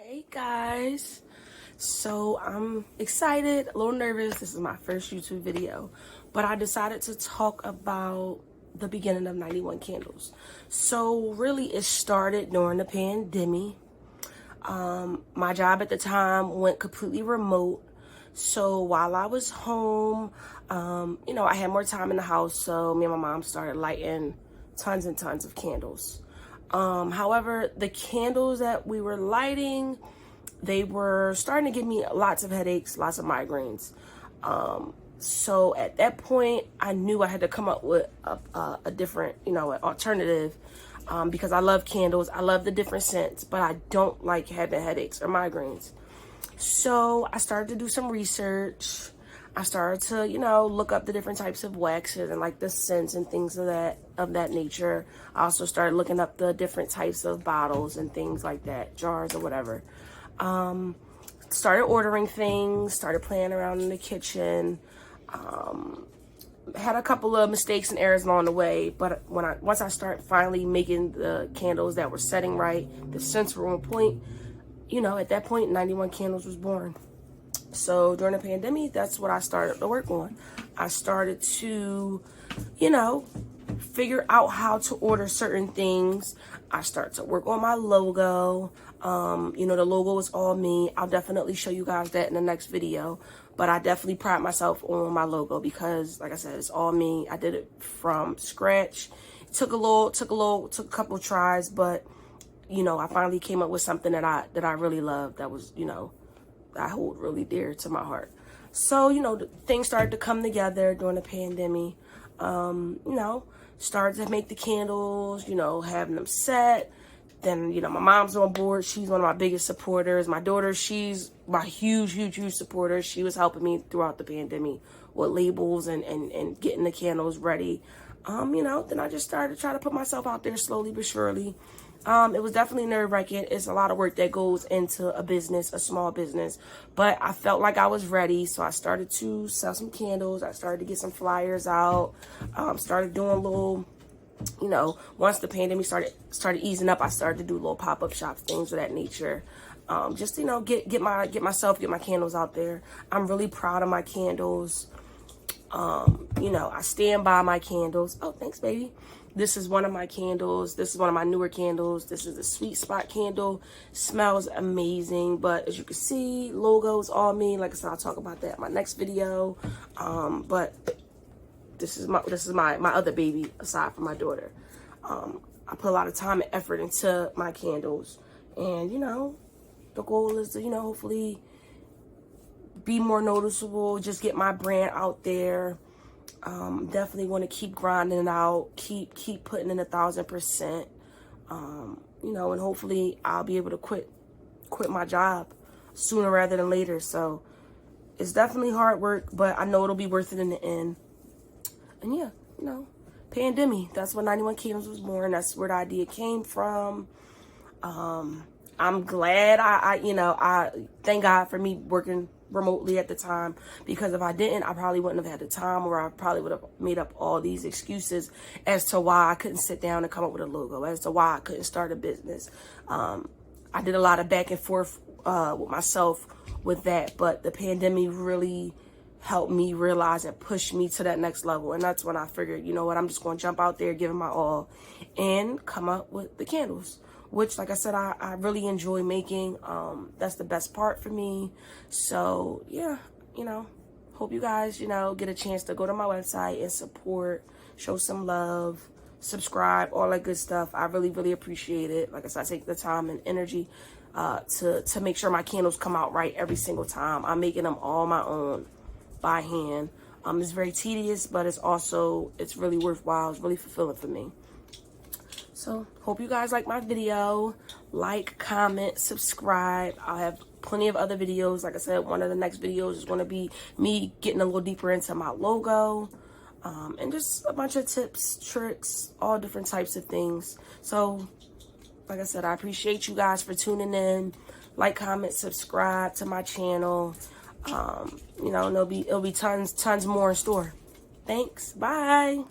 Hey guys, so I'm excited, a little nervous. This is my first YouTube video, but I decided to talk about the beginning of 91 Candles. So really it started during the pandemic. My job at the time went completely remote. So while I was home, I had more time in the house. So me and my mom started lighting tons and tons of candles. However, the candles that we were lighting, they were starting to give me lots of headaches, lots of migraines. So at that point, I knew I had to come up with a different, an alternative, because I love candles. I love the different scents, but I don't like having headaches or migraines. So I started to do some research. I started to, look up the different types of waxes and like the scents and things of that nature. I also started looking up the different types of bottles and things like that, jars or whatever. Started ordering things, started playing around in the kitchen. Had a couple of mistakes and errors along the way, but once I start finally making the candles that were setting right, the scents were on point, at that point 91 Candles was born. So during the pandemic, that's what I started to work on. I started to, figure out how to order certain things. I started to work on my logo. The logo is all me. I'll definitely show you guys that in the next video. But I definitely pride myself on my logo because, like I said, it's all me. I did it from scratch. It took a couple of tries, but I finally came up with something that I really loved. That was, I hold really dear to my heart. So, things started to come together during the pandemic. Started to make the candles, having them set. Then, my mom's on board. She's one of my biggest supporters. My daughter, she's my huge supporter. She was helping me throughout the pandemic with labels and getting the candles ready. Then I just started to try to put myself out there slowly but surely. It was definitely nerve-wracking. It's a lot of work that goes into a business, a small business. But I felt like I was ready, so I started to sell some candles. I started to get some flyers out. Started doing little, once the pandemic started easing up, I started to do little pop-up shops, things of that nature. Just to, get my candles out there. I'm really proud of my candles. I stand by my candles. Oh, thanks, baby. This is one of my candles. This is one of my newer candles. This is a Sweet Spot candle. Smells amazing. But as you can see, logo's all me. Like I said, I'll talk about that in my next video. But this is my other baby aside from my daughter. I put a lot of time and effort into my candles. And, the goal is to, hopefully be more noticeable, just get my brand out there. Definitely want to keep grinding it out, keep putting in 1,000%. And hopefully I'll be able to quit my job sooner rather than later. So it's definitely hard work, but I know it'll be worth it in the end. And yeah, pandemic, that's when 91 Candles was born. That's where the idea came from. I'm glad I thank God for me working remotely at the time, because if I didn't, I probably wouldn't have had the time, or I probably would have made up all these excuses as to why I couldn't sit down and come up with a logo, as to why I couldn't start a business. I did a lot of back and forth with myself with that, but the pandemic really helped me realize and push me to that next level. And that's when I figured, I'm just going to jump out there, give it my all, and come up with the candles, which, like I said, I really enjoy making. That's the best part for me. So yeah, hope you guys, get a chance to go to my website and support, show some love, subscribe, all that good stuff. I really appreciate it. Like I said, I take the time and energy to make sure my candles come out right every single time. I'm making them all my own by hand. It's very tedious, but it's really worthwhile. It's really fulfilling for me. So, hope you guys like my video. Like, comment, subscribe. I'll have plenty of other videos. Like I said, one of the next videos is going to be me getting a little deeper into my logo. And just a bunch of tips, tricks, all different types of things. So, like I said, I appreciate you guys for tuning in. Like, comment, subscribe to my channel. It'll be tons more in store. Thanks. Bye.